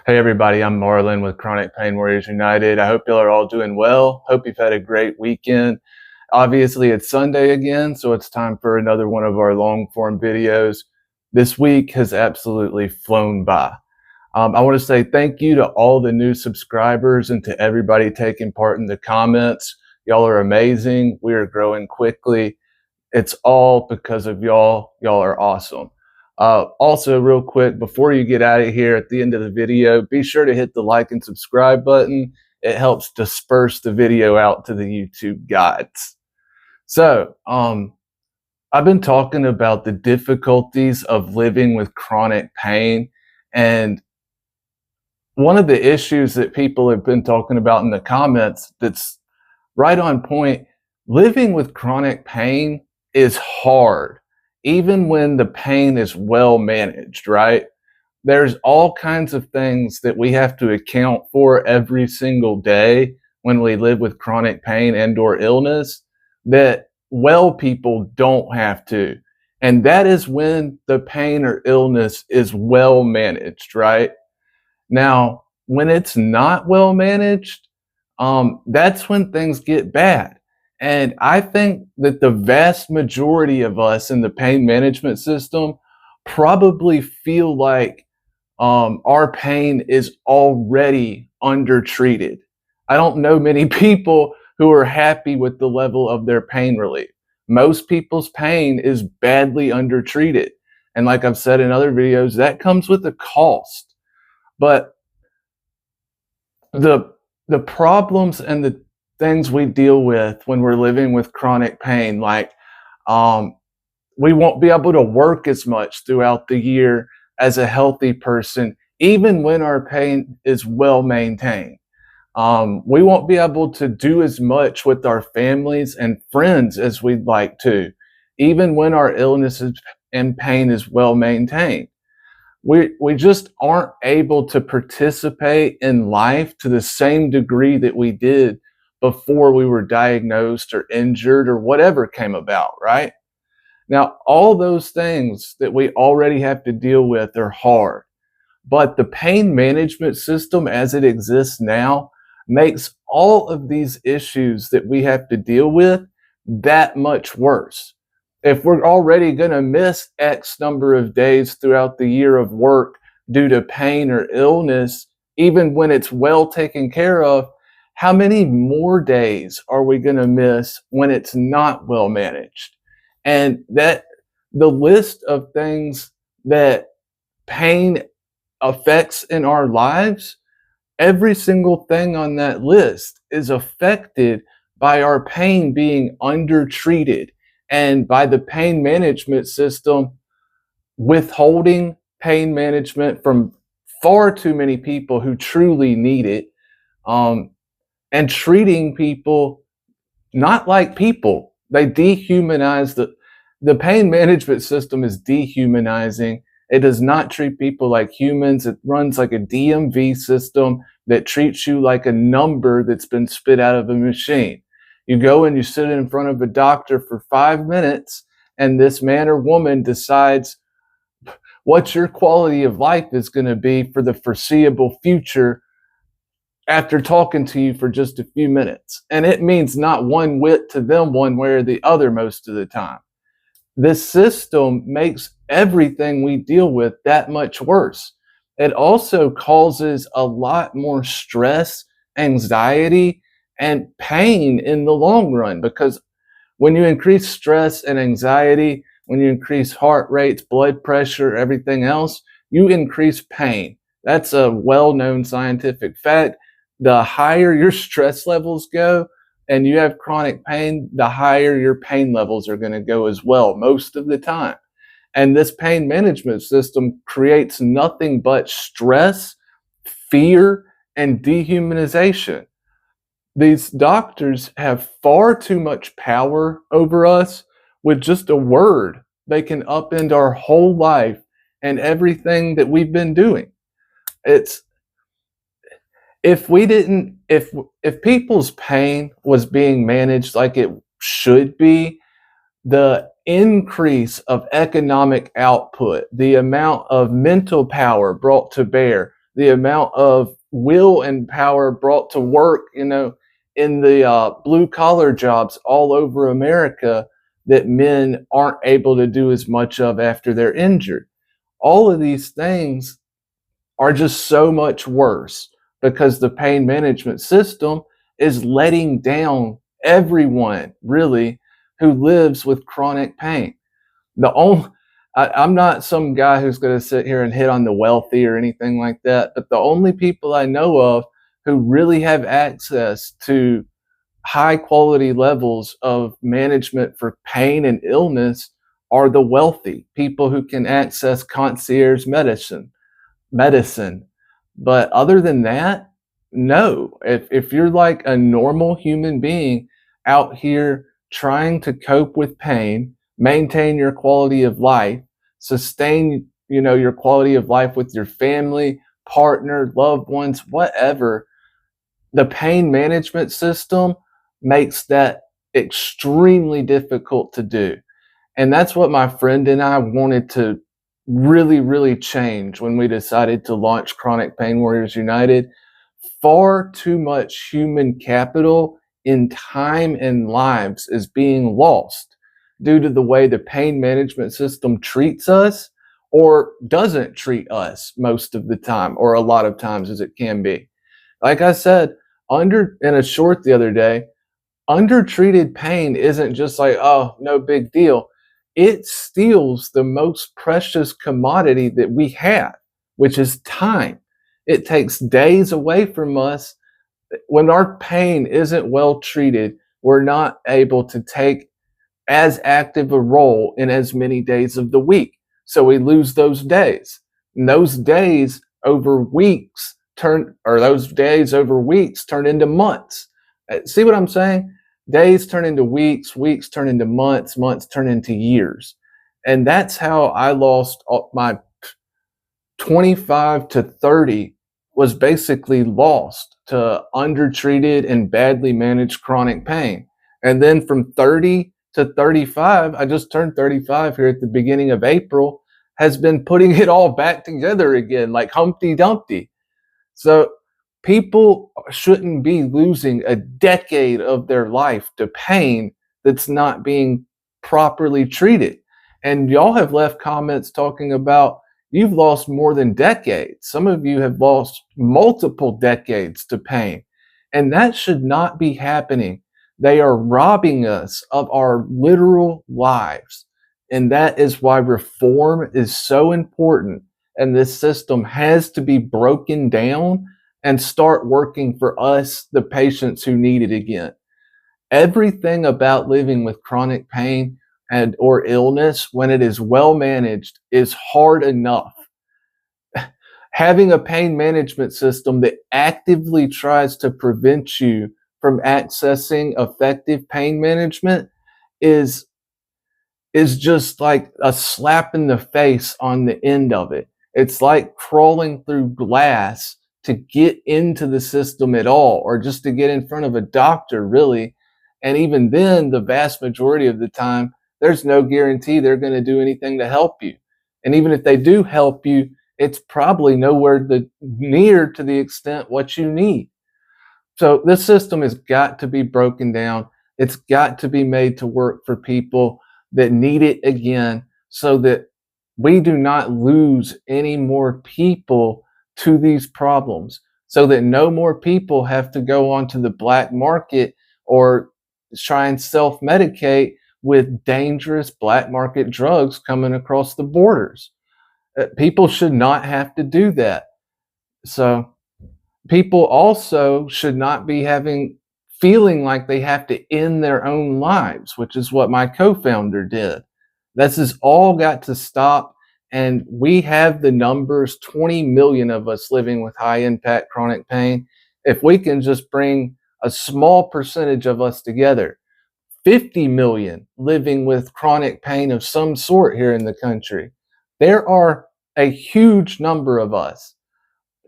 Hey everybody, I'm Marlon with Chronic Pain Warriors United. I hope y'all are all doing well. Hope you've had a great weekend. Obviously, it's Sunday again, so it's time for another one of our long form videos. This week has absolutely flown by. I want to say thank you to all the new subscribers and to everybody taking part in the comments. Y'all are amazing. We are growing quickly. It's all because of y'all. Y'all are awesome. Also, real quick, before you get out of here at the end of the video, be sure to hit the like and subscribe button. It helps disperse the video out to the YouTube guides. So, I've been talking about the difficulties of living with chronic pain. And one of the issues that people have been talking about in the comments that's right on point, living with chronic pain is hard, even when the pain is well managed, right? There's all kinds of things that we have to account for every single day when we live with chronic pain and or illness that well people don't have to. And that is when the pain or illness is well managed, right? Now, when it's not well managed, that's when things get bad. And I think that the vast majority of us in the pain management system probably feel like our pain is already undertreated. I don't know many people who are happy with the level of their pain relief. Most people's pain is badly undertreated. And like I've said in other videos, that comes with a cost. But the the problems and the things we deal with when we're living with chronic pain, like um, we won't be able to work as much throughout the year as a healthy person, even when our pain is well maintained. We won't be able to do as much with our families and friends as we'd like to, even when our illness and pain is well maintained. We just aren't able to participate in life to the same degree that we did before we were diagnosed or injured or whatever came about, right? Now, all those things that we already have to deal with are hard, but the pain management system as it exists now makes all of these issues that we have to deal with that much worse. If we're already going to miss X number of days throughout the year of work due to pain or illness, even when it's well taken care of, how many more days are we going to miss when it's not well managed? And that the list of things that pain affects in our lives, every single thing on that list is affected by our pain being undertreated and by the pain management system withholding pain management from far too many people who truly need it, and treating people not like people. They dehumanize the pain management system is dehumanizing. It does not treat people like humans. It runs like a DMV system that treats you like a number that's been spit out of a machine. You go and you sit in front of a doctor for 5 minutes, and this man or woman decides what your quality of life is going to be for the foreseeable future after talking to you for just a few minutes. And it means not one whit to them one way or the other most of the time. This system makes everything we deal with that much worse. It also causes a lot more stress, anxiety, and pain in the long run, because when you increase stress and anxiety, when you increase heart rates, blood pressure, everything else, you increase pain. That's a well-known scientific fact. The higher your stress levels go, and you have chronic pain, the higher your pain levels are going to go as well, most of the time. And this pain management system creates nothing but stress, fear, and dehumanization. These doctors have far too much power over us. With just a word, they can upend our whole life and everything that we've been doing. It's if we didn't if people's pain was being managed like it should be, the increase of economic output, the amount of mental power brought to bear, the amount of will and power brought to work, in the blue collar jobs all over America that men aren't able to do as much of after they're injured. All of these things are just so much worse because the pain management system is letting down everyone really who lives with chronic pain. The only I'm not some guy who's going to sit here and hit on the wealthy or anything like that, but the only people I know of who really have access to high quality levels of management for pain and illness are the wealthy people who can access concierge medicine. But other than that, no. If you're like a normal human being out here trying to cope with pain, maintain your quality of life, sustain, your quality of life with your family, partner, loved ones, whatever, the pain management system makes that extremely difficult to do. And that's what my friend and I wanted to really, really change when we decided to launch Chronic Pain Warriors United. Far too much human capital in time and lives is being lost due to the way the pain management system treats us or doesn't treat us most of the time, or a lot of times as it can be. Like I said, in a short the other day, undertreated pain isn't just like, oh, no big deal. It steals the most precious commodity that we have, which is time. It takes days away from us. When our pain isn't well treated, we're not able to take as active a role in as many days of the week. So we lose those days. And those days over weeks turn into months. See what I'm saying? Days turn into weeks, weeks turn into months, months turn into years. And that's how I lost my 25 to 30 was basically lost to undertreated and badly managed chronic pain. And then from 30 to 35, I just turned 35 here at the beginning of April, has been putting it all back together again, like Humpty Dumpty. So people shouldn't be losing a decade of their life to pain that's not being properly treated. And y'all have left comments talking about you've lost more than decades. Some of you have lost multiple decades to pain. And that should not be happening. They are robbing us of our literal lives. And that is why reform is so important. And this system has to be broken down and start working for us, the patients who need it again. Everything about living with chronic pain and or illness, when it is well managed, is hard enough. Having a pain management system that actively tries to prevent you from accessing effective pain management is just like a slap in the face on the end of it. It's like crawling through glass to get into the system at all, or just to get in front of a doctor, really. And even then, the vast majority of the time, there's no guarantee they're going to do anything to help you. And even if they do help you, it's probably nowhere near to the extent what you need. So this system has got to be broken down. It's got to be made to work for people that need it again, so that we do not lose any more people to these problems, so that no more people have to go onto the black market or try and self-medicate with dangerous black market drugs coming across the borders. People should not have to do that. So people also should not be feeling like they have to end their own lives, which is what my co-founder did. This has all got to stop. And we have the numbers, 20 million of us living with high impact chronic pain. If we can just bring a small percentage of us together, 50 million living with chronic pain of some sort here in the country, there are a huge number of us.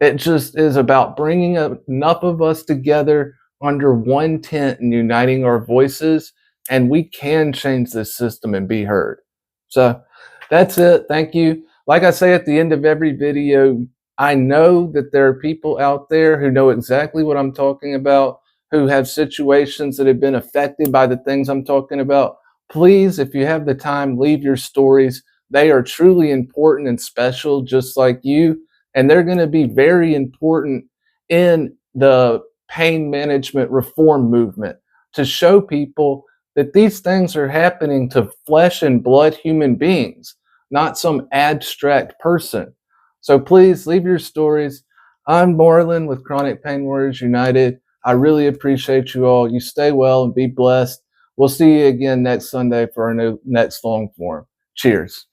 It just is about bringing enough of us together under one tent and uniting our voices, and we can change this system and be heard. So that's it. Thank you. Like I say at the end of every video, I know that there are people out there who know exactly what I'm talking about, who have situations that have been affected by the things I'm talking about. Please, if you have the time, leave your stories. They are truly important and special, just like you. And they're going to be very important in the pain management reform movement to show people that these things are happening to flesh and blood human beings, not some abstract person. So please leave your stories. I'm Marlon with Chronic Pain Warriors United. I really appreciate you all. You stay well and be blessed. We'll see you again next Sunday for our next long form. Cheers.